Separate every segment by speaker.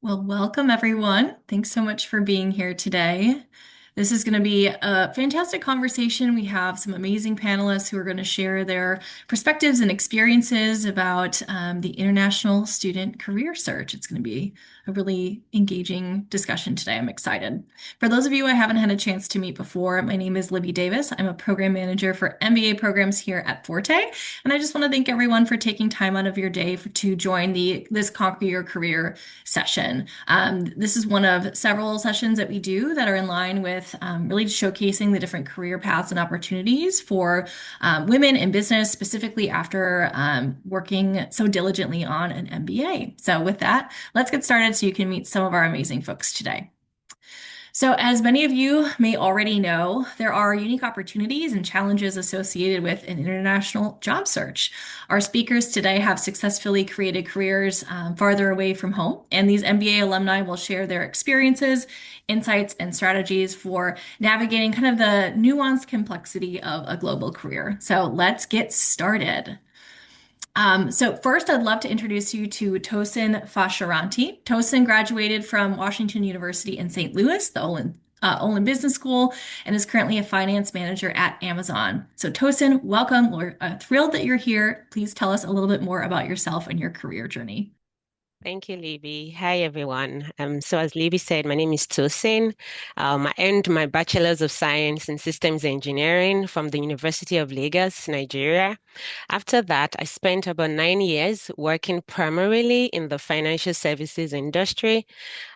Speaker 1: Well, welcome everyone. Thanks so much for being here today. This is going to be a fantastic conversation. We have some amazing panelists who are going to share their perspectives and experiences about the international student career search. It's going to be a really engaging discussion today. I'm excited. For those of you I haven't had a chance to meet before, my name is Libby Davis. I'm a program manager for MBA programs here at Forte, and I just want to thank everyone for taking time out of your day to join this Conquer Your Career session. This is one of several sessions that we do that are in line with really showcasing the different career paths and opportunities for women in business, specifically after working so diligently on an MBA. So, with that, let's get started so you can meet some of our amazing folks today. So, as many of you may already know, there are unique opportunities and challenges associated with an international job search. Our speakers today have successfully created careers farther away from home, and these MBA alumni will share their experiences, insights, and strategies for navigating kind of the nuanced complexity of a global career. So, let's get started. So first, I'd love to introduce you to Tosin Fasharanti. Tosin graduated from Washington University in St. Louis, the Olin Business School, and is currently a finance manager at Amazon. So Tosin, welcome. We're thrilled that you're here. Please tell us a little bit more about yourself and your career journey.
Speaker 2: Thank you, Libby. Hi, everyone. So as Libby said, my name is Tosin. I earned my Bachelor's of Science in Systems Engineering from the University of Lagos, Nigeria. After that, I spent about 9 years working primarily in the financial services industry.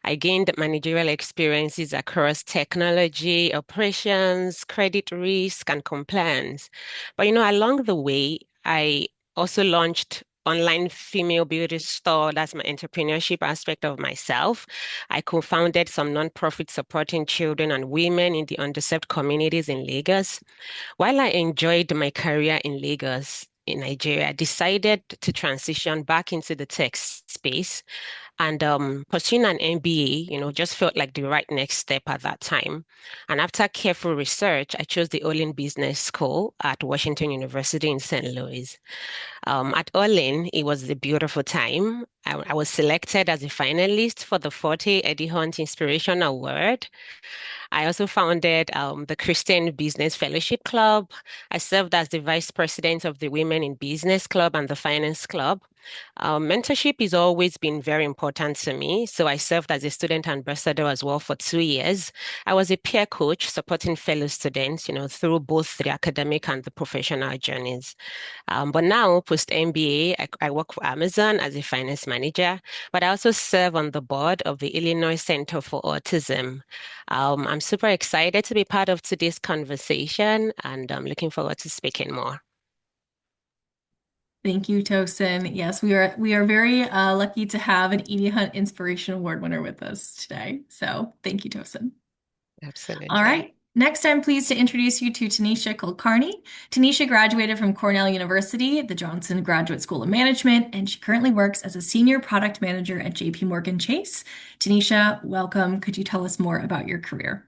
Speaker 2: I gained managerial experiences across technology, operations, credit risk, and compliance. But along the way, I also launched online female beauty store. That's my entrepreneurship aspect of myself. I co-founded some nonprofits supporting children and women in the underserved communities in Lagos. While I enjoyed my career in Lagos, in Nigeria, I decided to transition back into the tech space and pursuing an MBA, just felt like the right next step at that time. And after careful research, I chose the Olin Business School at Washington University in St. Louis. At Olin, it was a beautiful time. I was selected as a finalist for the 40 Eddie Hunt Inspiration Award. I also founded the Christian Business Fellowship Club. I served as the vice president of the Women in Business Club and the Finance Club. Mentorship has always been very important to me. So I served as a student ambassador as well for 2 years. I was a peer coach supporting fellow students, through both the academic and the professional journeys. But now, post MBA, I work for Amazon as a finance manager, but I also serve on the board of the Illinois Center for Autism. I'm super excited to be part of today's conversation, and I'm looking forward to speaking more.
Speaker 1: Thank you, Tosin. Yes, we are very lucky to have an Edie Hunt Inspiration Award winner with us today. So thank you, Tosin. All
Speaker 2: Absolutely.
Speaker 1: right. Next, I'm pleased to introduce you to Tanisha Kulkarni. Tanisha graduated from Cornell University, the Johnson Graduate School of Management, and she currently works as a senior product manager at JP Morgan Chase. Tanisha, welcome. Could you tell us more about your career?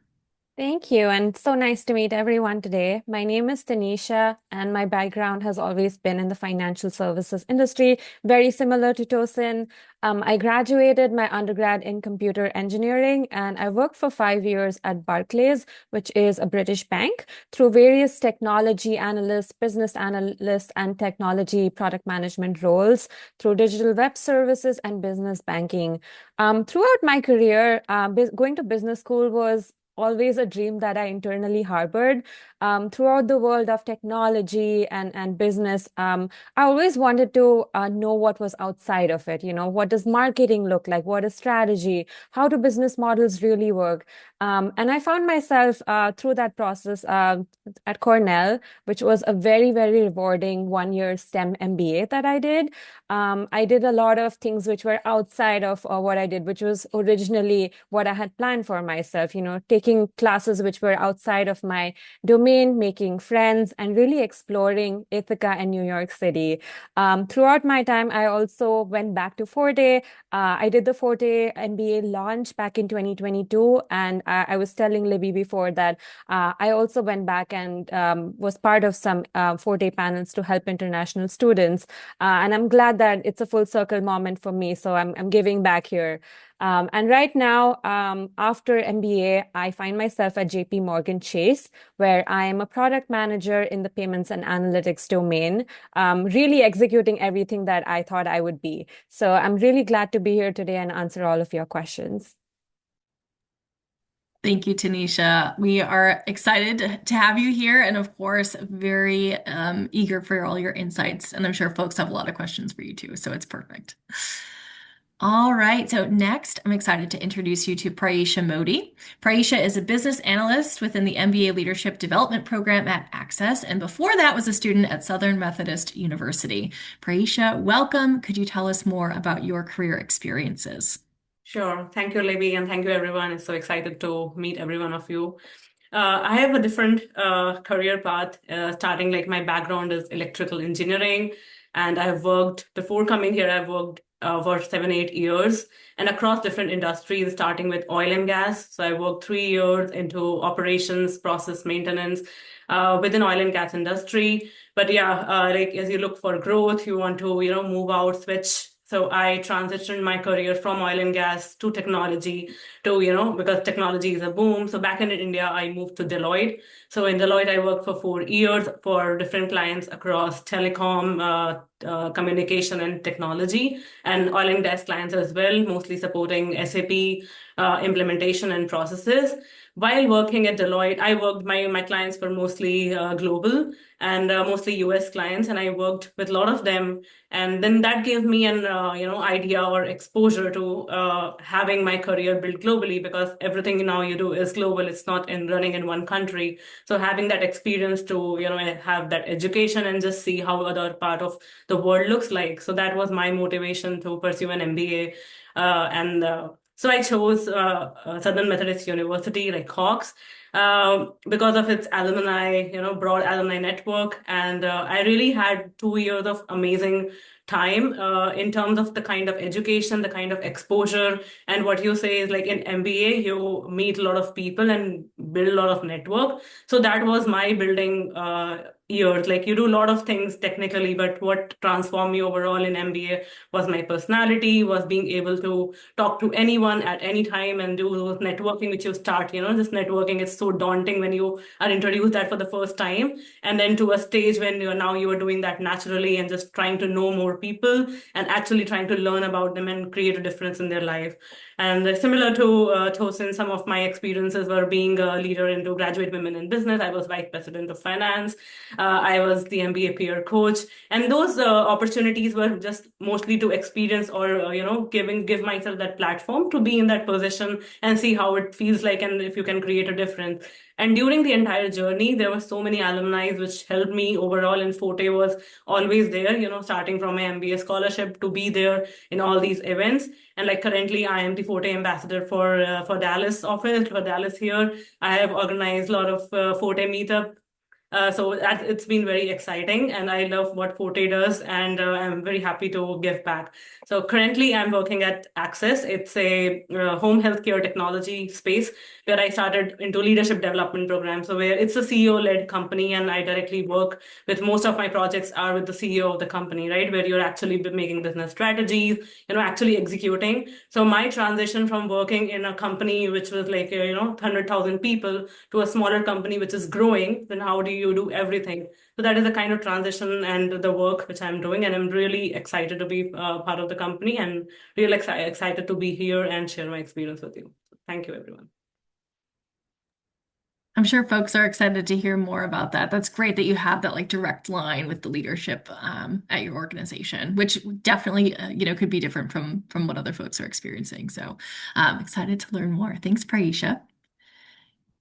Speaker 3: Thank you, and so nice to meet everyone today. My name is Tanisha, and my background has always been in the financial services industry, very similar to Tosin. I graduated my undergrad in computer engineering, and I worked for 5 years at Barclays, which is a British bank, through various technology analysts, business analysts, and technology product management roles through digital web services and business banking. Throughout my career, going to business school was always a dream that I internally harbored. Throughout the world of technology and business, I always wanted to know what was outside of it. What does marketing look like? What is strategy? How do business models really work? And I found myself through that process at Cornell, which was a very, very rewarding 1 year STEM MBA that I did. I did a lot of things which were outside of what I did, which was originally what I had planned for myself, taking classes which were outside of my domain, making friends, and really exploring Ithaca and New York City. Throughout my time, I also went back to Forte. I did the Forte MBA launch back in 2022, and I was telling Libby before that I also went back and was part of some Forte panels to help international students. And I'm glad that it's a full circle moment for me. So I'm giving back here. And right now, after MBA, I find myself at JP Morgan Chase, where I am a product manager in the payments and analytics domain, really executing everything that I thought I would be. So I'm really glad to be here today and answer all of your questions.
Speaker 1: Thank you, Tanisha. We are excited to have you here and, of course, very eager for all your insights. And I'm sure folks have a lot of questions for you too, so it's perfect. All right, so next, I'm excited to introduce you to Praisha Modi. Praisha is a business analyst within the MBA Leadership Development Program at Access, and before that was a student at Southern Methodist University. Praisha, welcome. Could you tell us more about your career experiences?
Speaker 4: Sure. Thank you, Libby, and thank you, everyone. I'm so excited to meet every one of you. I have a different career path, starting like my background is electrical engineering, and I've worked, before coming here, I've worked for 7, 8 years and across different industries, starting with oil and gas. So I worked 3 years into operations, process maintenance within oil and gas industry. But yeah, like as you look for growth, you want to, move out, switch. So I transitioned my career from oil and gas to technology to, because technology is a boom. So back in India, I moved to Deloitte. So in Deloitte, I worked for 4 years for different clients across telecom, communication and technology, and oil and gas clients as well, mostly supporting SAP implementation and processes. While working at Deloitte, my clients were mostly global and mostly US clients, and I worked with a lot of them. And then that gave me an idea or exposure to having my career built globally, because everything now you do is global. It's not in running in one country. So having that experience to have that education and just see how other part of the world looks like. So that was my motivation to pursue an MBA. And so I chose Southern Methodist University, like Hawks, because of its alumni, broad alumni network. And I really had 2 years of amazing time in terms of the kind of education, the kind of exposure. And what you say is like in MBA, you meet a lot of people and build a lot of network. So that was my building years. Like you do a lot of things technically, but what transformed me overall in MBA was my personality, was being able to talk to anyone at any time and do those networking, which you start, this networking is so daunting when you are introduced that for the first time. And then to a stage when you are doing that naturally and just trying to know more people and actually trying to learn about them and create a difference in their life. And similar to Tosin, some of my experiences were being a leader into graduate women in business. I was vice president of finance. I was the MBA peer coach. And those opportunities were just mostly to experience or, give myself that platform to be in that position and see how it feels like and if you can create a difference. And during the entire journey, there were so many alumni which helped me overall, and Forte was always there, starting from my MBA scholarship to be there in all these events. And like currently, I am the Forte ambassador for Dallas office, for Dallas here. I have organized a lot of Forte meetup. So it's been very exciting, and I love what Forte does, and I'm very happy to give back. So currently, I'm working at Access. It's a home healthcare technology space where I started into leadership development program. So where it's a CEO-led company, and I directly work with, most of my projects are with the CEO of the company, right? Where you're actually making business strategies, actually executing. So my transition from working in a company which was like 100,000 people to a smaller company which is growing, then how do you do everything? So that is the kind of transition and the work which I'm doing, and I'm really excited to be part of the company and really excited to be here and share my experience with you. So thank you, everyone.
Speaker 1: I'm sure folks are excited to hear more about that. That's great that you have that like direct line with the leadership at your organization, which definitely could be different from what other folks are experiencing. So excited to learn more. Thanks, Praisha.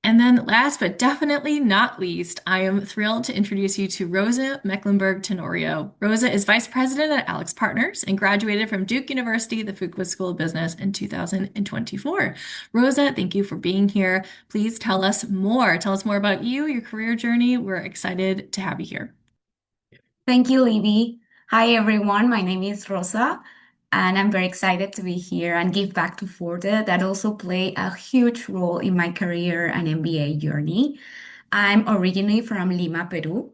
Speaker 1: And then last but definitely not least, I am thrilled to introduce you to Rosa Mecklenburg Tenorio. Rosa is vice president at Alex Partners and graduated from Duke University, the Fuqua School of Business in 2024. Rosa, thank you for being here. Please tell us more. Tell us more about you, your career journey. We're excited to have you here.
Speaker 5: Thank you, Libby. Hi, everyone. My name is Rosa, and I'm very excited to be here and give back to Forte that also play a huge role in my career and MBA journey. I'm originally from Lima, Peru,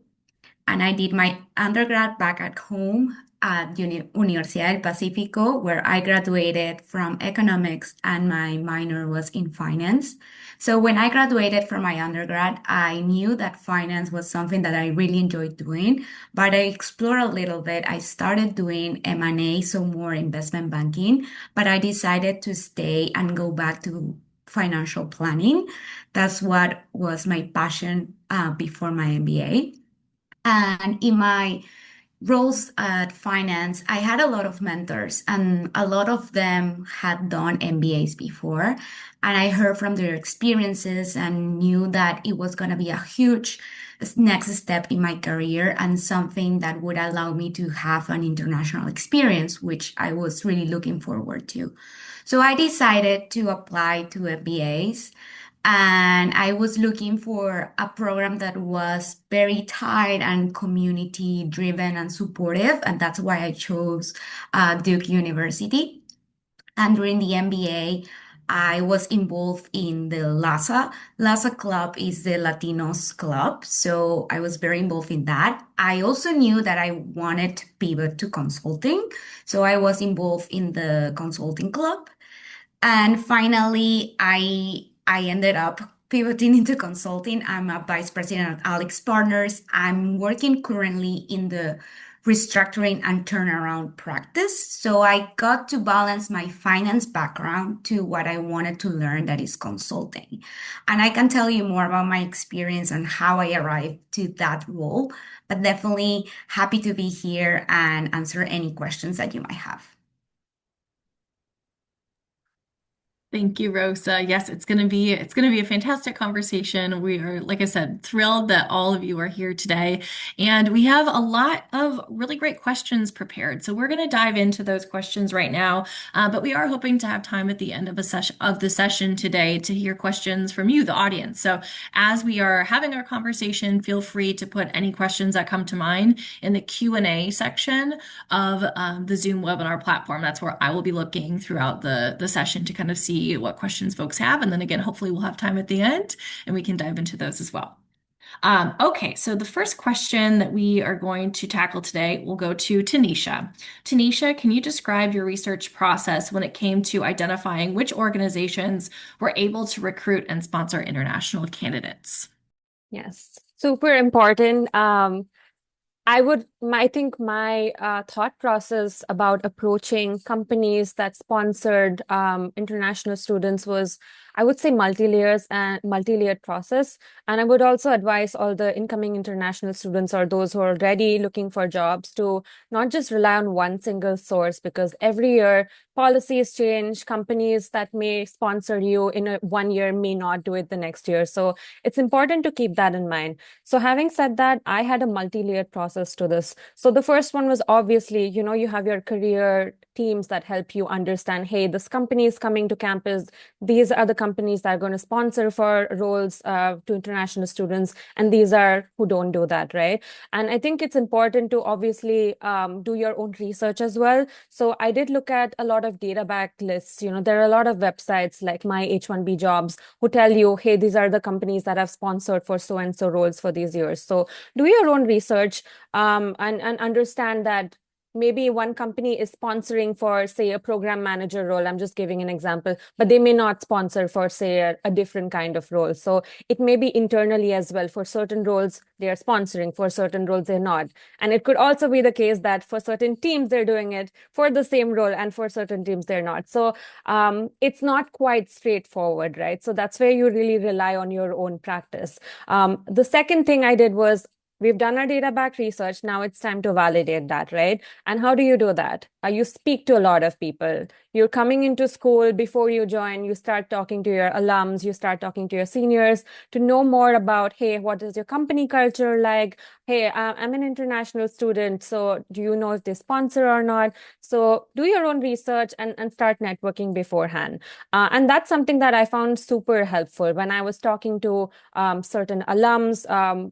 Speaker 5: and I did my undergrad back at home at Universidad del Pacífico, where I graduated from economics and my minor was in finance. So when I graduated from my undergrad, I knew that finance was something that I really enjoyed doing, but I explored a little bit. I started doing M&A, so more investment banking, but I decided to stay and go back to financial planning. That's what was my passion before my MBA. And in my roles at finance, I had a lot of mentors, and a lot of them had done MBAs before. And I heard from their experiences and knew that it was going to be a huge next step in my career and something that would allow me to have an international experience, which I was really looking forward to. So I decided to apply to MBAs, and I was looking for a program that was very tight and community driven and supportive. And that's why I chose Duke University. And during the MBA, I was involved in the LASA. LASA Club is the Latinos club. So I was very involved in that. I also knew that I wanted to pivot to consulting. So I was involved in the consulting club. And finally, I ended up pivoting into consulting. I'm a vice president at Alex Partners. I'm working currently in the restructuring and turnaround practice. So I got to balance my finance background to what I wanted to learn, that is consulting. And I can tell you more about my experience and how I arrived to that role, but definitely happy to be here and answer any questions that you might have.
Speaker 1: Thank you, Rosa. Yes, it's gonna be a fantastic conversation. We are, like I said, thrilled that all of you are here today, and we have a lot of really great questions prepared. So we're gonna dive into those questions right now. But we are hoping to have time at the end of the session today to hear questions from you, the audience. So as we are having our conversation, feel free to put any questions that come to mind in the Q&A section of the Zoom webinar platform. That's where I will be looking throughout the session to kind of see what questions folks have. And then again, hopefully we'll have time at the end and we can dive into those as well. Okay, so the first question that we are going to tackle today will go to Tanisha. Tanisha, can you describe your research process when it came to identifying which organizations were able to recruit and sponsor international candidates?
Speaker 3: Yes, super important. I think my thought process about approaching companies that sponsored international students was, I would say, multi-layered process. And I would also advise all the incoming international students or those who are already looking for jobs to not just rely on one single source, because every year policies change. Companies that may sponsor you in 1 year may not do it the next year. So it's important to keep that in mind. So having said that, I had a multi-layered process to this. So the first one was obviously, you have your career teams that help you understand, hey, this company is coming to campus. These are the companies that are going to sponsor for roles to international students. And these are who don't do that, right? And I think it's important to obviously do your own research as well. So I did look at a lot of data backed lists. There are a lot of websites like my H1B jobs who tell you, hey, these are the companies that have sponsored for so and so roles for these years. So do your own research and understand that maybe one company is sponsoring for, say, a program manager role. I'm just giving an example, but they may not sponsor for, say, a different kind of role. So it may be internally as well. For certain roles, they are sponsoring. For certain roles, they're not. And it could also be the case that for certain teams, they're doing it for the same role, and for certain teams, they're not. So it's not quite straightforward, right? So that's where you really rely on your own practice. The second thing I did was, we've done our data back research. Now it's time to validate that, right? And how do you do that? You speak to a lot of people. You're coming into school before you join. You start talking to your alums. You start talking to your seniors to know more about, hey, what is your company culture like? Hey, I'm an international student. So do you know if they sponsor or not? So do your own research and start networking beforehand. And that's something that I found super helpful when I was talking to certain alums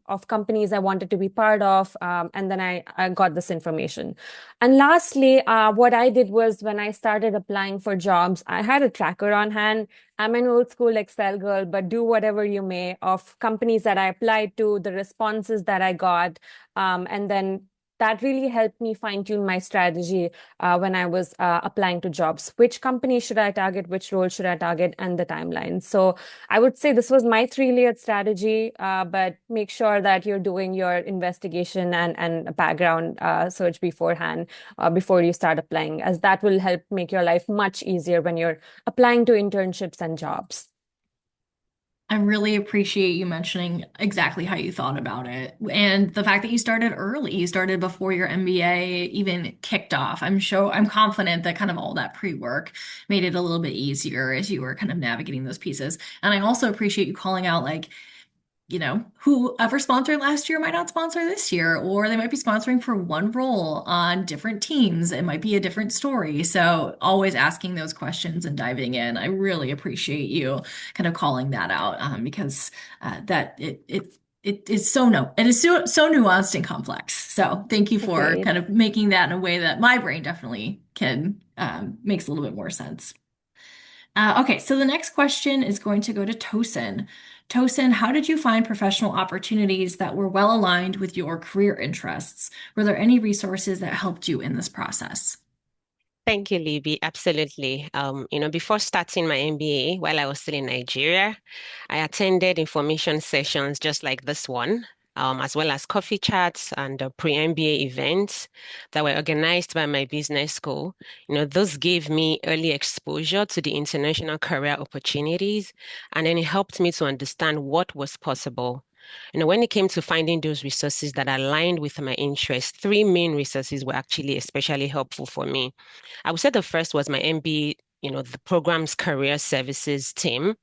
Speaker 3: of companies I wanted to be part of. And then I got this information. And lastly, what I did was, when I started applying for jobs, I had a tracker on hand. I'm an old school Excel girl, but do whatever you may, of companies that I applied to, the responses that I got, and then that really helped me fine-tune my strategy when I was applying to jobs. Which company should I target? Which role should I target? And the timeline. So I would say this was my three-layered strategy, but make sure that you're doing your investigation and background search beforehand, before you start applying, as that will help make your life much easier when you're applying to internships and jobs.
Speaker 1: I really appreciate you mentioning exactly how you thought about it and the fact that you started early. You started before your MBA even kicked off. I'm confident that kind of all that pre-work made it a little bit easier as you were kind of navigating those pieces. And I also appreciate you calling out like, whoever sponsored last year might not sponsor this year, or they might be sponsoring for one role on different teams. It might be a different story. So always asking those questions and diving in. I really appreciate you kind of calling that out because that it is so no, it is so nuanced and complex. So thank you for
Speaker 3: Great.
Speaker 1: kind of making that in a way that my brain definitely can makes a little bit more sense. Okay, so the next question is going to go to Tosin. Tosin, how did you find professional opportunities that were well aligned with your career interests? Were there any resources that helped you in this process?
Speaker 2: Thank you, Libby. Absolutely. Before starting my MBA, while I was still in Nigeria, I attended information sessions just like this one, as well as coffee chats and pre-MBA events that were organized by my business school. Those gave me early exposure to the international career opportunities, and then it helped me to understand what was possible. When it came to finding those resources that aligned with my interests, three main resources were actually especially helpful for me. I would say the first was my MBA, the program's career services team.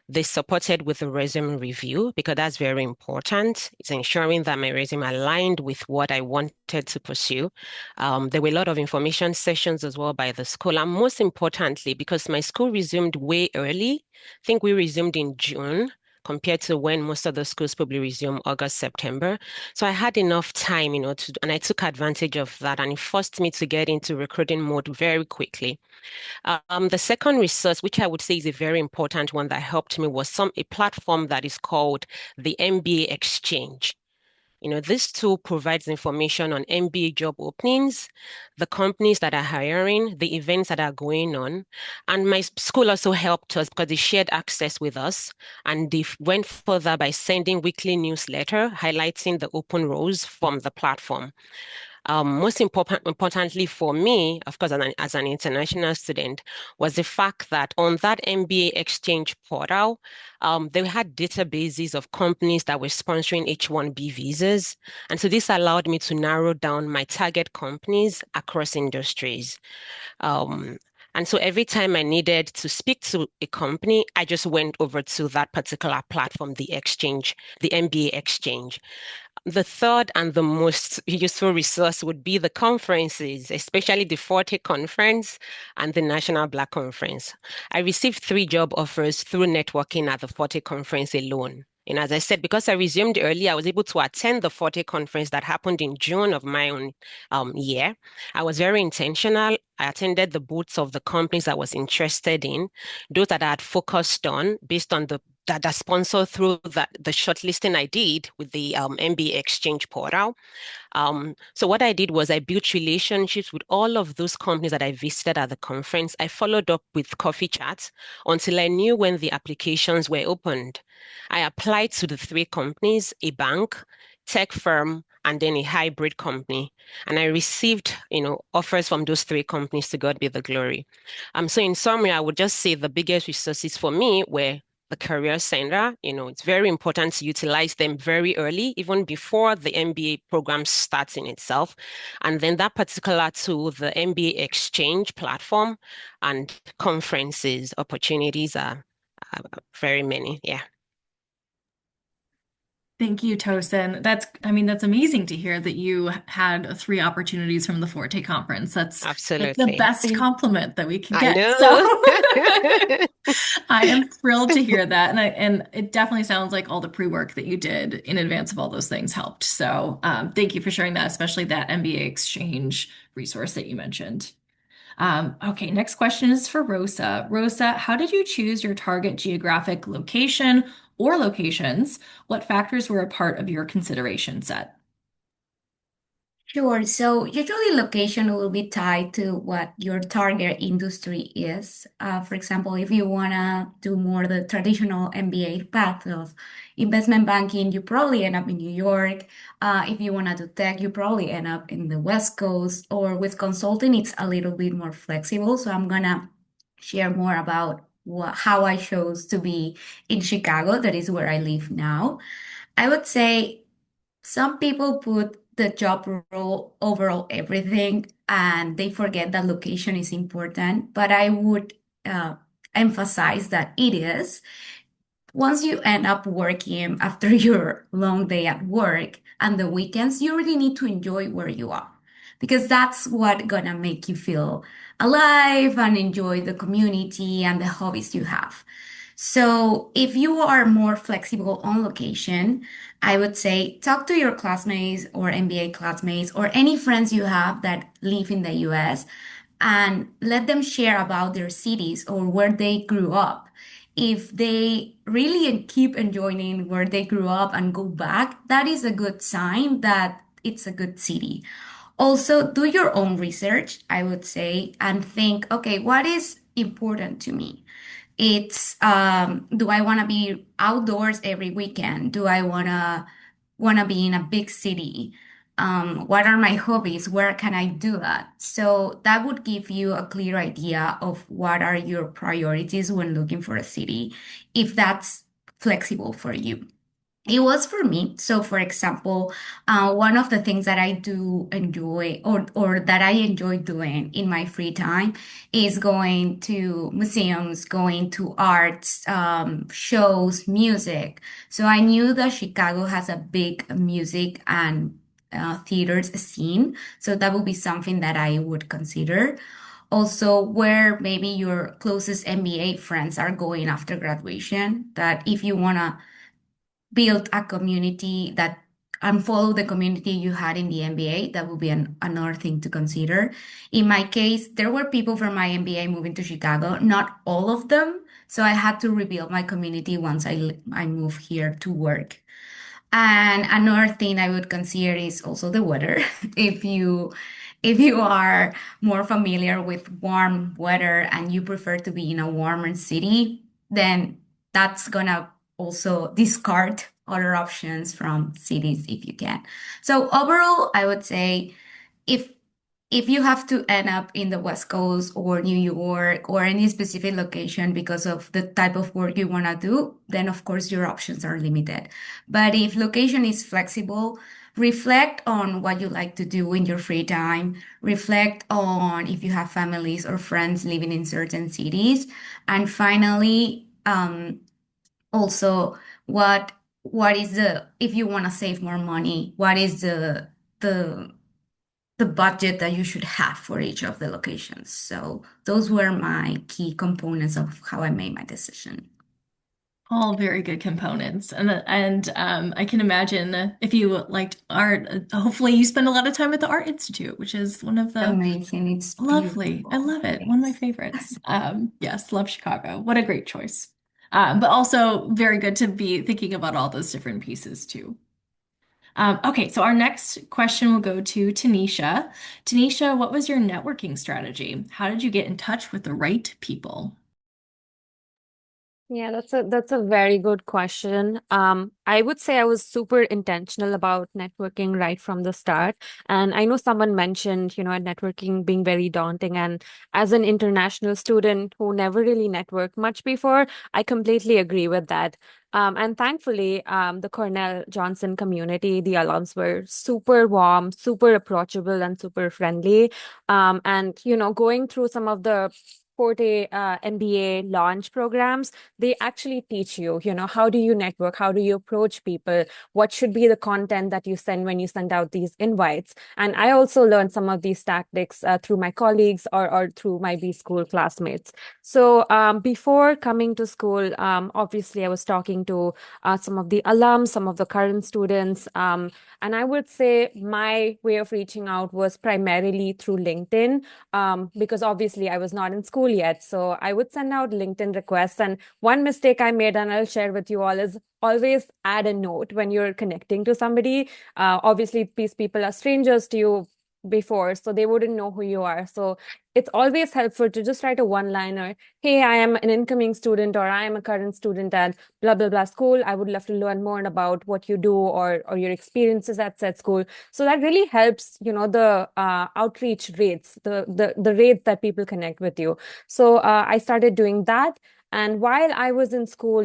Speaker 2: They supported with a resume review because that's very important. It's ensuring that my resume aligned with what I wanted to pursue. There were a lot of information sessions as well by the school. And most importantly, because my school resumed way early, I think we resumed in June compared to when most of the schools probably resume August, September. So I had enough time, and I took advantage of that, and it forced me to get into recruiting mode very quickly. The second resource, which I would say is a very important one that helped me, was a platform that is called the MBA Exchange. This tool provides information on MBA job openings, the companies that are hiring, the events that are going on. And my school also helped us because they shared access with us, and they went further by sending weekly newsletter highlighting the open roles from the platform. Most importantly for me, of course, as an international student, was the fact that on that MBA exchange portal, they had databases of companies that were sponsoring H-1B visas. And so this allowed me to narrow down my target companies across industries. Um, and so every time I needed to speak to a company, I just went over to that particular platform, the MBA exchange. The third and the most useful resource would be the conferences, especially the Forte Conference and the National Black Conference. I received three job offers through networking at the Forte Conference alone. And as I said, because I resumed early, I was able to attend the Forte Conference that happened in June of my own year. I was very intentional. I attended the booths of the companies I was interested in, those that I had focused on based on that sponsor through the shortlisting I did with the MBA Exchange portal. So what I did was I built relationships with all of those companies that I visited at the conference. I followed up with coffee chats until I knew when the applications were opened. I applied to the three companies, a bank, tech firm, and then a hybrid company. And I received, offers from those three companies. To God be the glory. So in summary, I would just say the biggest resources for me were the Career Center. It's very important to utilize them very early, even before the MBA program starts in itself. And then that particular tool, the MBA Exchange platform and conferences, opportunities are very many. Yeah,
Speaker 1: Thank you, Tosin. That's amazing to hear that you had three opportunities from the Forte conference. That's the
Speaker 2: absolutely.
Speaker 1: best compliment that we could
Speaker 2: I
Speaker 1: get. So
Speaker 2: know.
Speaker 1: I am thrilled to hear that. And it definitely sounds like all the pre-work that you did in advance of all those things helped. So thank you for sharing that, especially that MBA exchange resource that you mentioned. Okay, next question is for Rosa. Rosa, how did you choose your target geographic location or locations? What factors were a part of your consideration set?
Speaker 5: Sure. So usually location will be tied to what your target industry is. For example, if you want to do more the traditional MBA path of investment banking, you probably end up in New York. If you want to do tech, you probably end up in the West Coast. Or with consulting, it's a little bit more flexible. So I'm gonna share more about how I chose to be in Chicago. That is where I live now. I would say some people put the job role overall everything and they forget that location is important, but I would uh, emphasize that it is. Once you end up working after your long day at work and the weekends, you really need to enjoy where you are because that's what gonna make you feel alive and enjoy the community and the hobbies you have. So if you are more flexible on location, I would say talk to your classmates or MBA classmates or any friends you have that live in the US and let them share about their cities or where they grew up. If they really keep enjoying where they grew up and go back, that is a good sign that it's a good city. Also, do your own research, I would say, and think, okay, what is important to me? It's do I want to be outdoors every weekend? Do I wanna be in a big city? What are my hobbies? Where can I do that? So that would give you a clear idea of what are your priorities when looking for a city, if that's flexible for you. It was for me. So, for example, one of the things that I do enjoy or that I enjoy doing in my free time is going to museums, going to arts, shows, music. So I knew that Chicago has a big music and theaters scene. So that would be something that I would consider. Also, where maybe your closest MBA friends are going after graduation, that if you want to build a community that and follow the community you had in the MBA, that would be another thing to consider. In my case, there were people from my MBA moving to Chicago, not all of them. So I had to rebuild my community once I moved here to work. And another thing I would consider is also the weather. If you are more familiar with warm weather and you prefer to be in a warmer city, then that's gonna also discard other options from cities if you can. So overall, I would say if if you have to end up in the West Coast or New York or any specific location because of the type of work you want to do, then of course your options are limited. But if location is flexible, reflect on what you like to do in your free time. Reflect on if you have families or friends living in certain cities. And finally, also what is the if you want to save more money, what is the the budget that you should have for each of the locations. So those were my key components of how I made my decision.
Speaker 1: All very good components. And I can imagine if you liked art, hopefully you spend a lot of time at the Art Institute, which is one of the
Speaker 5: Amazing. It's
Speaker 1: lovely. I
Speaker 5: beautiful.
Speaker 1: love it. One of my
Speaker 5: Thanks.
Speaker 1: favorites. Yes, love Chicago. What a great choice. But also very good to be thinking about all those different pieces too. Okay, so our next question will go to Tanisha. Tanisha, what was your networking strategy? How did you get in touch with the right people?
Speaker 3: Yeah, that's a very good question. I would say I was super intentional about networking right from the start. And I know someone mentioned, networking being very daunting. And as an international student who never really networked much before, I completely agree with that. And thankfully, the Cornell Johnson community, the alums were super warm, super approachable, and super friendly. And going through some of the Forte MBA launch programs, they actually teach you, how do you network? How do you approach people? What should be the content that you send when you send out these invites? And I also learned some of these tactics through my colleagues or through my B school classmates. So before coming to school, obviously I was talking to some of the alums, some of the current students, and I would say my way of reaching out was primarily through LinkedIn, because obviously I was not in school school yet. So I would send out LinkedIn requests. And one mistake I made, and I'll share with you all, is always add a note when you're connecting to somebody. Obviously, these people are strangers to you before, so they wouldn't know who you are. So it's always helpful to just write a one-liner. Hey, I am an incoming student, or I am a current student at blah, blah, blah school. I would love to learn more about what you do or your experiences at said school. So that really helps, the outreach rates, the rates that people connect with you. So I started doing that. And while I was in school,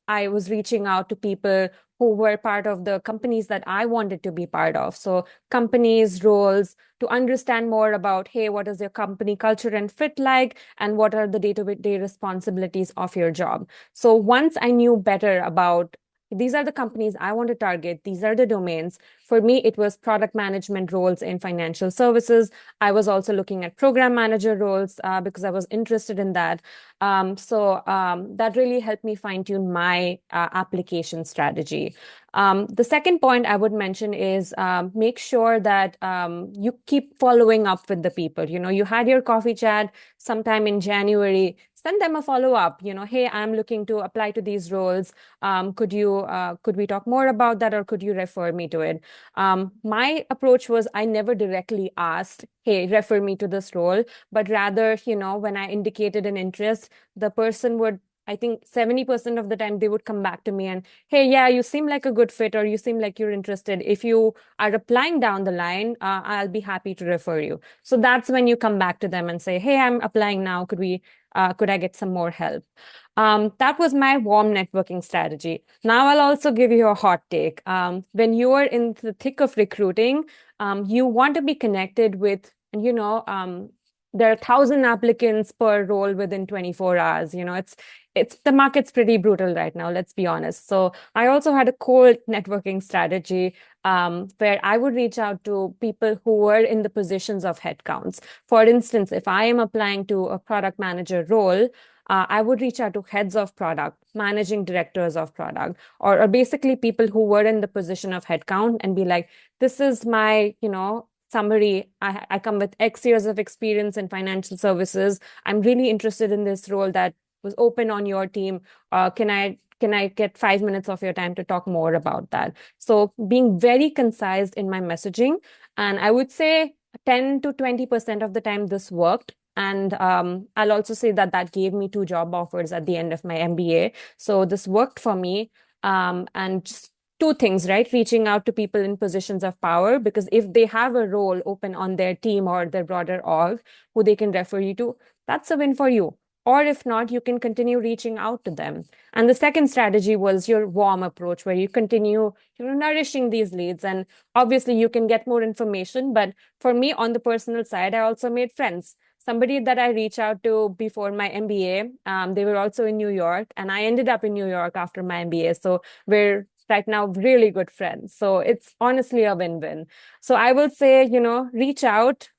Speaker 3: I was reaching out to people who were part of the companies that I wanted to be part of. So companies, roles, to understand more about, hey, what is your company culture and fit like, and what are the day-to-day responsibilities of your job. So once I knew better about these are the companies I want to target, these are the domains. For me, it was product management roles in financial services. I was also looking at program manager roles because I was interested in that. That really helped me fine tune my application strategy. The second point I would mention is make sure that you keep following up with the people. You had your coffee chat sometime in January. Send them a follow-up. Hey, I'm looking to apply to these roles. Could we talk more about that, or could you refer me to it? My approach was I never directly asked, hey, refer me to this role, but rather, when I indicated an interest, the person would, I think 70% of the time they would come back to me and, hey, yeah, you seem like a good fit, or you seem like you're interested. If you are applying down the line, I'll be happy to refer you. So that's when you come back to them and say, hey, I'm applying now. Could I get some more help? That was my warm networking strategy. Now I'll also give you a hot take. When you are in the thick of recruiting, you want to be connected with, there are 1,000 applicants per role within 24 hours. It's the market's pretty brutal right now, let's be honest. So I also had a cold networking strategy where I would reach out to people who were in the positions of headcounts. For instance, if I am applying to a product manager role, I would reach out to heads of product, managing directors of product, or basically people who were in the position of headcount, and be like, this is my, summary. I come with X years of experience in financial services. I'm really interested in this role that was open on your team. Can I get 5 minutes of your time to talk more about that? So being very concise in my messaging, and I would say 10 to 20% of the time this worked. And I'll also say that gave me 2 job offers at the end of my MBA. So this worked for me. And just 2 things, right? Reaching out to people in positions of power, because if they have a role open on their team or their broader org who they can refer you to, that's a win for you. Or if not, you can continue reaching out to them. And the second strategy was your warm approach, where you continue, nourishing these leads. And obviously you can get more information. But for me, on the personal side, I also made friends. Somebody that I reached out to before my MBA, they were also in New York, and I ended up in New York after my MBA. So we're right now really good friends. So it's honestly a win-win. So I will say, reach out.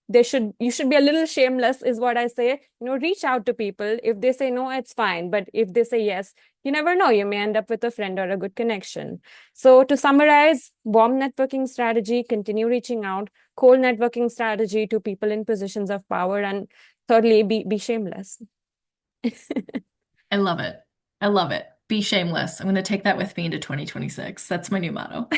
Speaker 3: You should be a little shameless, is what I say. Reach out to people. If they say no, it's fine. But if they say yes, you never know, you may end up with a friend or a good connection. So to summarize, warm networking strategy, continue reaching out, cold networking strategy to people in positions of power, and thirdly, be shameless.
Speaker 1: I love it. I love it. Be shameless. I'm going to take that with me into 2026. That's my new motto.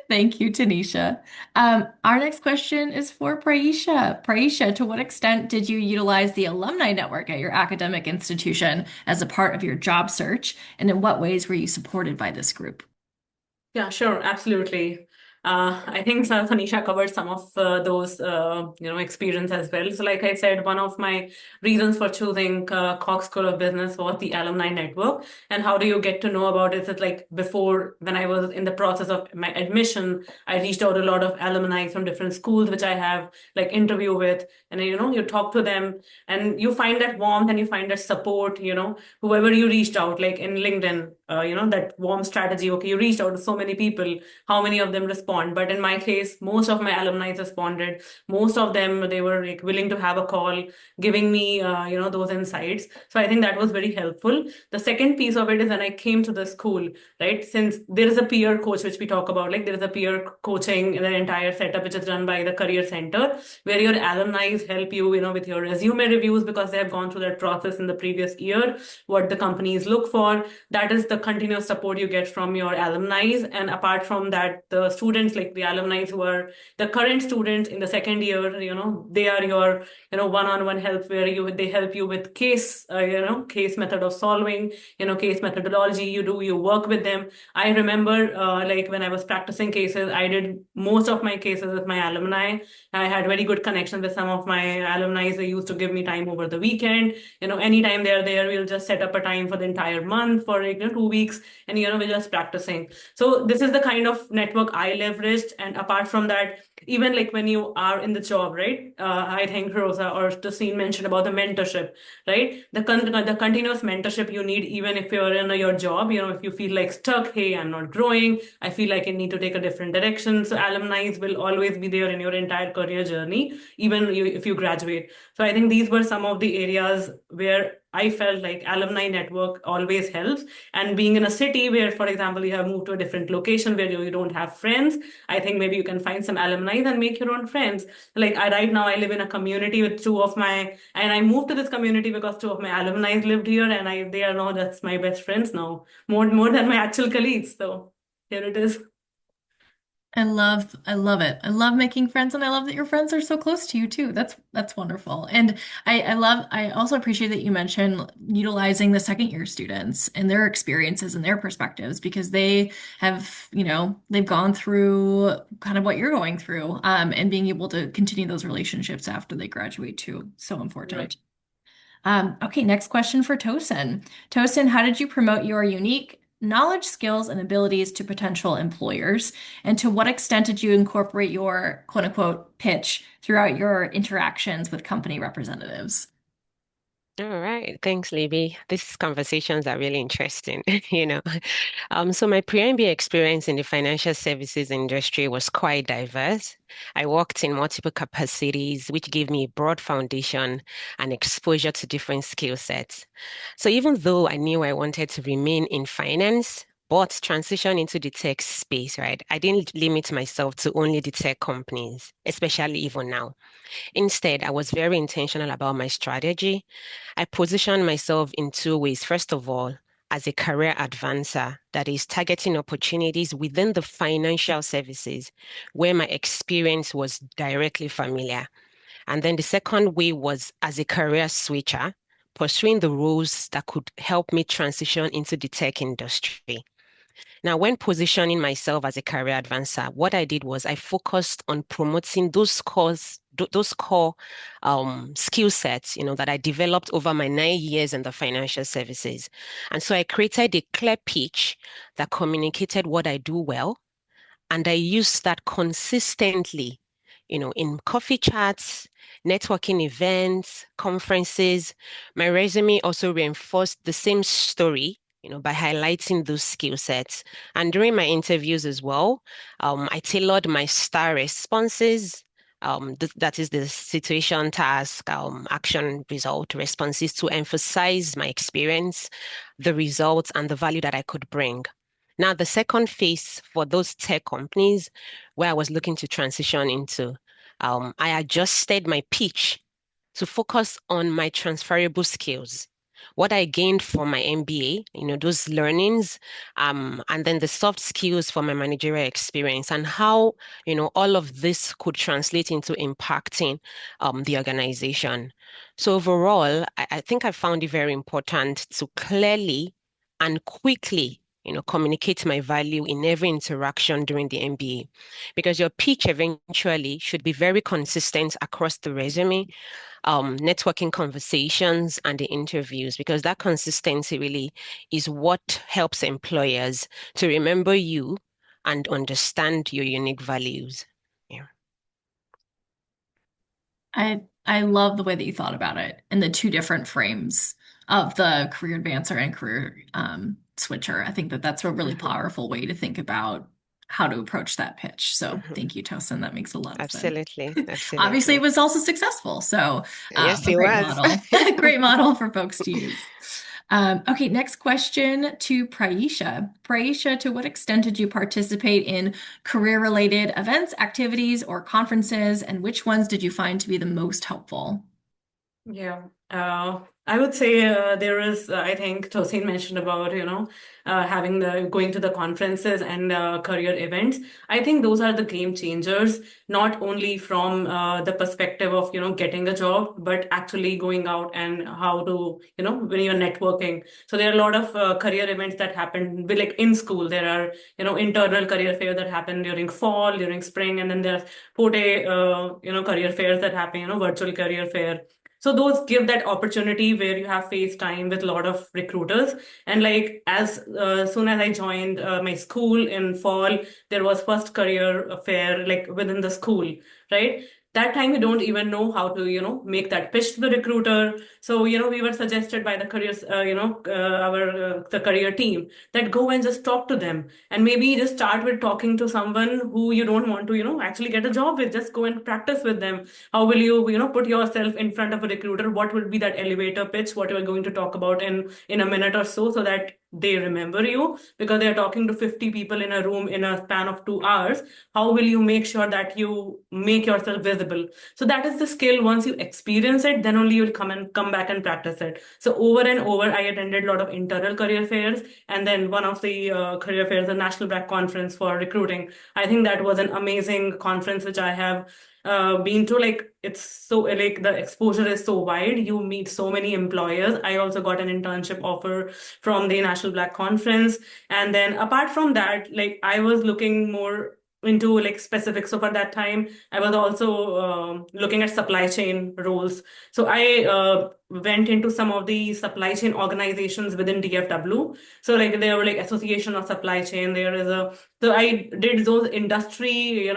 Speaker 1: Thank you, Tanisha. Our next question is for Praisha. Praisha, to what extent did you utilize the alumni network at your academic institution as a part of your job search? And in what ways were you supported by this group?
Speaker 4: Yeah, sure, absolutely. I think Tanisha covered some of those, experience as well. So, like I said, one of my reasons for choosing Cox School of Business was the alumni network. And how do you get to know about it? It's like before, when I was in the process of my admission, I reached out to a lot of alumni from different schools, which I have like interview with, and you talk to them, and you find that warmth and you find that support. Whoever you reached out, like in LinkedIn, that warm strategy. Okay, you reached out to so many people. How many of them responded? respond. But in my case, most of my alumni responded. Most of them, they were like willing to have a call, giving me, those insights. So I think that was very helpful. The second piece of it is when I came to the school, right? Since there is a peer coach, which we talk about, like there is a peer coaching in the entire setup, which is run by the Career Center, where your alumni help you, with your resume reviews because they have gone through that process in the previous year, what the companies look for. That is the continuous support you get from your alumni. And apart from that, the students, like the alumni who are the current students in the second year, they are your, one-on-one help where they help you with case method of solving, case methodology. You work with them. I remember, like when I was practicing cases, I did most of my cases with my alumni. I had very good connection with some of my alumni. They used to give me time over the weekend. Anytime they're there, we'll just set up a time for the entire month for 2 weeks, and we're just practicing. So this is the kind of network I leveraged. And apart from that, even like when you are in the job, right? I think Rosa or Taseen mentioned about the mentorship, right? The continuous mentorship you need, even if you're in your job, if you feel like stuck, hey, I'm not growing, I feel like I need to take a different direction. So alumni will always be there in your entire career journey, even if you graduate. So I think these were some of the areas where I felt like alumni network always helps. And being in a city where, for example, you have moved to a different location where you don't have friends, I think maybe you can find some alumni and make your own friends. Like right now, I live in a community with and I moved to this community because two of my alumni lived here, and they are now that's my best friends now, more than my actual colleagues. So here it is.
Speaker 1: I love it. I love making friends, and I love that your friends are so close to you too. That's wonderful. And I also appreciate that you mentioned utilizing the second year students and their experiences and their perspectives because they have, they've gone through kind of what you're going through, and being able to continue those relationships after they graduate too. So important. Okay, next question for Tosin. Tosin, how did you promote your unique knowledge, skills, and abilities to potential employers? And to what extent did you incorporate your quote unquote pitch throughout your interactions with company representatives?
Speaker 2: All right. Thanks, Libby. These conversations are really interesting, you know. So my pre-MBA experience in the financial services industry was quite diverse. I worked in multiple capacities, which gave me a broad foundation and exposure to different skill sets. So even though I knew I wanted to remain in finance, but transition into the tech space, right? I didn't limit myself to only the tech companies, especially even now. Instead, I was very intentional about my strategy. I positioned myself in two ways. First of all, as a career advancer, that is targeting opportunities within the financial services where my experience was directly familiar. And then the second way was as a career switcher, pursuing the roles that could help me transition into the tech industry. Now, when positioning myself as a career advancer, what I did was I focused on promoting those core skill sets, that I developed over my 9 years in the financial services. And so I created a clear pitch that communicated what I do well, and I used that consistently, in coffee chats, networking events, conferences. My resume also reinforced the same story, by highlighting those skill sets. And during my interviews as well, I tailored my star responses. That is the situation, task, action, result responses to emphasize my experience, the results, and the value that I could bring. Now, the second phase for those tech companies where I was looking to transition into, I adjusted my pitch to focus on my transferable skills, what I gained from my MBA, those learnings, and then the soft skills for my managerial experience and how, all of this could translate into impacting the organization. So overall, I think I found it very important to clearly and quickly communicate my value in every interaction during the MBA because your pitch eventually should be very consistent across the resume, networking conversations, and the interviews, because that consistency really is what helps employers to remember you and understand your unique values. Yeah.
Speaker 1: I love the way that you thought about it and the two different frames of the career advancer and career switcher. I think that that's a really
Speaker 2: Mhm.
Speaker 1: powerful way to think about how to approach that pitch. So
Speaker 2: Mhm.
Speaker 1: thank you, Tosin. That makes a lot of sense.
Speaker 2: Absolutely.
Speaker 1: Obviously, it
Speaker 2: Absolutely.
Speaker 1: was also successful. So
Speaker 2: Yes,
Speaker 1: a
Speaker 2: it
Speaker 1: great
Speaker 2: was.
Speaker 1: model, great model for folks to use. Okay, next question to Praisha. Praisha, to what extent did you participate in career-related events, activities, or conferences, and which ones did you find to be the most helpful?
Speaker 4: Yeah, I would say there is. I think Tosin mentioned about having the going to the conferences and career events. I think those are the game changers, not only from the perspective of getting a job, but actually going out and how to when you're networking. So there are a lot of career events that happen. Like in school, there are internal career fairs that happen during fall, during spring, and then there's 4-day career fairs that happen. Virtual career fair, so those give that opportunity where you have face time with a lot of recruiters. And like as soon as I joined my school in fall, there was first career fair like within the school, right? That time we don't even know how to make that pitch to the recruiter. So we were suggested by the careers our the career team that go and just talk to them, and maybe just start with talking to someone who you don't want to actually get a job with. Just go and practice with them. How will you put yourself in front of a recruiter? What would be that elevator pitch, what you're going to talk about in a minute or so that they remember you, because they're talking to 50 people in a room in a span of 2 hours. How will you make sure that you make yourself visible? So that is the skill. Once you experience it, then only you'll come back and practice it. So over and over, I attended a lot of internal career fairs, and then one of the career fairs, the National Black Conference for Recruiting. I think that was an amazing conference which I have been to. Like it's so like the exposure is so wide. You meet so many employers. I also got an internship offer from the National Black Conference. And then apart from that, like I was looking more into like specifics. So for that time, I was also looking at supply chain roles. So I went into some of the supply chain organizations within DFW. So like there were like Association of Supply Chain. There is a so I did those industry,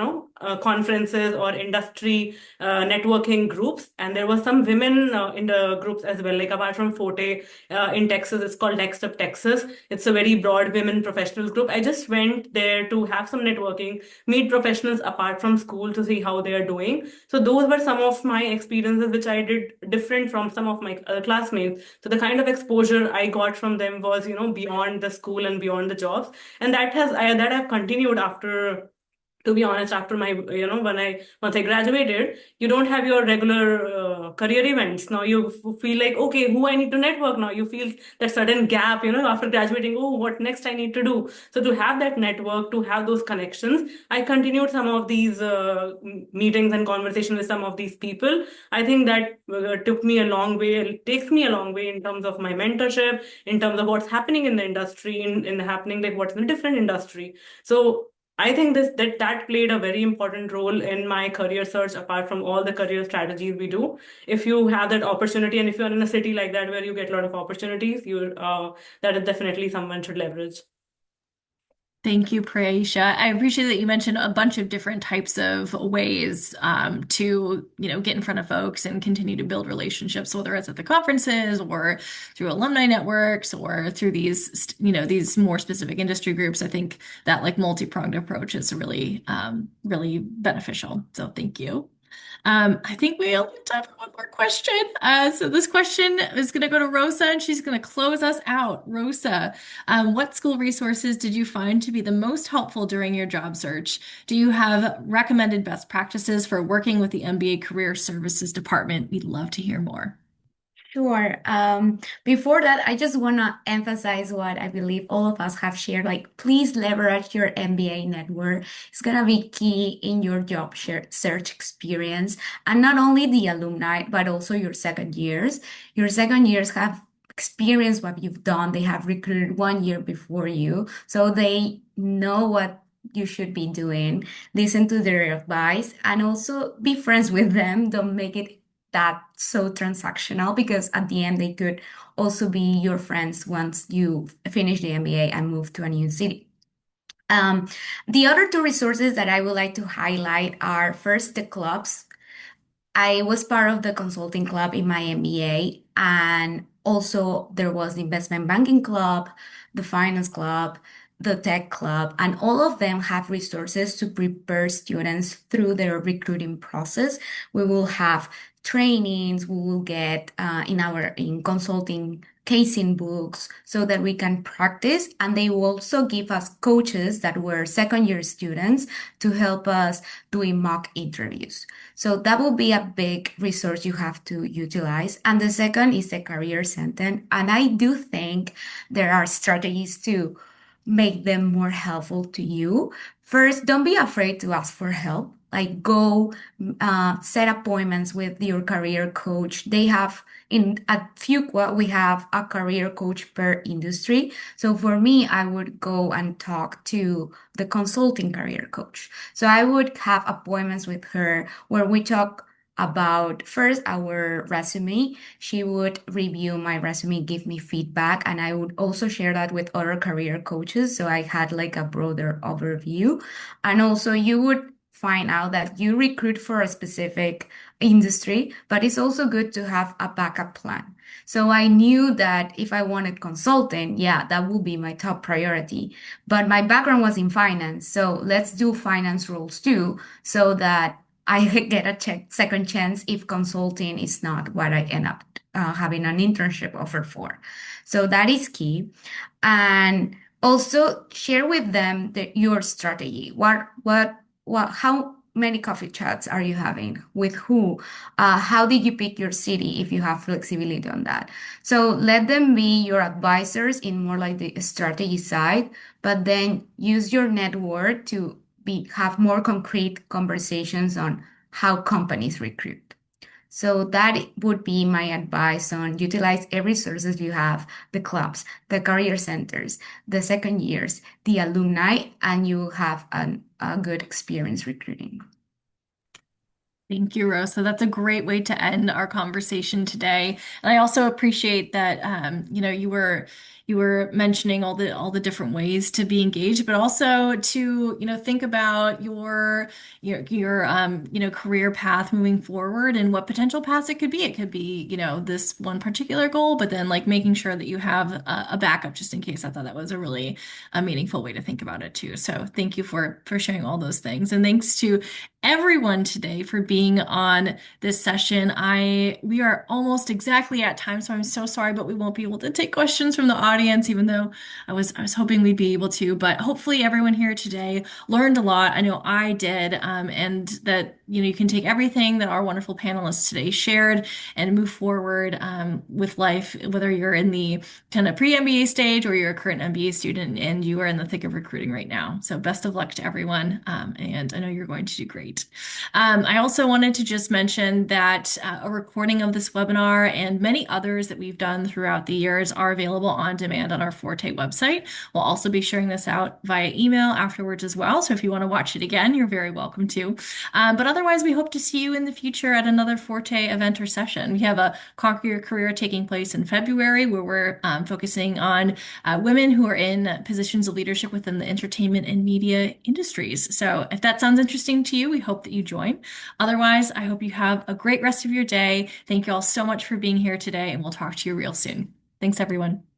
Speaker 4: conferences or industry networking groups, and there were some women in the groups as well. Like apart from Forte in Texas, it's called Next Up Texas. It's a very broad women professional group. I just went there to have some networking, meet professionals apart from school to see how they are doing. So those were some of my experiences which I did different from some of my other classmates. So the kind of exposure I got from them was, beyond the school and beyond the jobs, and that I've continued after. To be honest, after my when I once I graduated, you don't have your regular career events. Now you feel like, okay, who I need to network now. You feel that sudden gap, after graduating. Oh, what next I need to do? So to have that network, to have those connections, I continued some of these meetings and conversation with some of these people. I think that took me a long way. It takes me a long way in terms of my mentorship, in terms of what's happening in the industry, in happening like what's in a different industry. So I think that played a very important role in my career search, apart from all the career strategies we do. If you have that opportunity, and if you're in a city like that where you get a lot of opportunities, that is definitely someone should leverage.
Speaker 1: Thank you, Praisha. I appreciate that you mentioned a bunch of different types of ways to, get in front of folks and continue to build relationships, whether it's at the conferences or through alumni networks or through these more specific industry groups. I think that like multi-pronged approach is really, really beneficial. So thank you. I think we only have time for one more question. So this question is going to go to Rosa, and she's going to close us out. Rosa, what school resources did you find to be the most helpful during your job search? Do you have recommended best practices for working with the MBA Career Services Department? We'd love to hear more.
Speaker 5: Sure. Before that, I just want to emphasize what I believe all of us have shared. Like, please leverage your MBA network. It's gonna be key in your search experience, and not only the alumni, but also your second years. Your second years have experienced what you've done. They have recruited 1 year before you, so they know what you should be doing. Listen to their advice, and also be friends with them. Don't make it that so transactional, because at the end they could also be your friends once you finish the MBA and move to a new city. The other two resources that I would like to highlight are first the clubs. I was part of the consulting club in my MBA, and also there was the investment banking club, the finance club, the tech club, and all of them have resources to prepare students through their recruiting process. We will have trainings, we will get in consulting casing books so that we can practice, and they will also give us coaches that were second year students to help us doing mock interviews. So that will be a big resource you have to utilize. And the second is the career center. And I do think there are strategies to make them more helpful to you. First, don't be afraid to ask for help. Like go set appointments with your career coach. They have in at Fuqua, we have a career coach per industry. So for me, I would go and talk to the consulting career coach. So I would have appointments with her where we talk about first our resume. She would review my resume, give me feedback, and I would also share that with other career coaches. So I had like a broader overview. And also, you would find out that you recruit for a specific industry, but it's also good to have a backup plan. So I knew that if I wanted consulting, yeah, that would be my top priority. But my background was in finance. So let's do finance roles too, so that I get a second chance if consulting is not what I end up having an internship offer for. So that is key. And also share with them your strategy. How many coffee chats are you having? With who? How did you pick your city if you have flexibility on that? So let them be your advisors in more like the strategy side, but then use your network to have more concrete conversations on how companies recruit. So that would be my advice on utilize every resources you have, the clubs, the career centers, the second years, the alumni, and you have a good experience recruiting.
Speaker 1: Thank you, Rosa. That's a great way to end our conversation today. And I also appreciate that you were mentioning all the different ways to be engaged, but also to think about your career path moving forward and what potential paths it could be. It could be this one particular goal, but then like making sure that you have a backup just in case. I thought that was a really meaningful way to think about it too. So thank you for sharing all those things, and thanks to everyone today for being on this session. We are almost exactly at time, so I'm so sorry, but we won't be able to take questions from the audience, even though I was hoping we'd be able to. But hopefully everyone here today learned a lot. I know I did, and that you can take everything that our wonderful panelists today shared and move forward with life, whether you're in the kind of pre-MBA stage or you're a current MBA student and you are in the thick of recruiting right now. So best of luck to everyone, and I know you're going to do great. I also wanted to just mention that a recording of this webinar and many others that we've done throughout the years are available on demand on our Forte website. We'll also be sharing this out via email afterwards as well. So if you want to watch it again, you're very welcome to. But otherwise, we hope to see you in the future at another Forte event or session. We have a Conquer Your Career taking place in February, where we're focusing on women who are in positions of leadership within the entertainment and media industries. So if that sounds interesting to you, we hope that you join. Otherwise, I hope you have a great rest of your day. Thank you all so much for being here today, and we'll talk to you real soon. Thanks, everyone.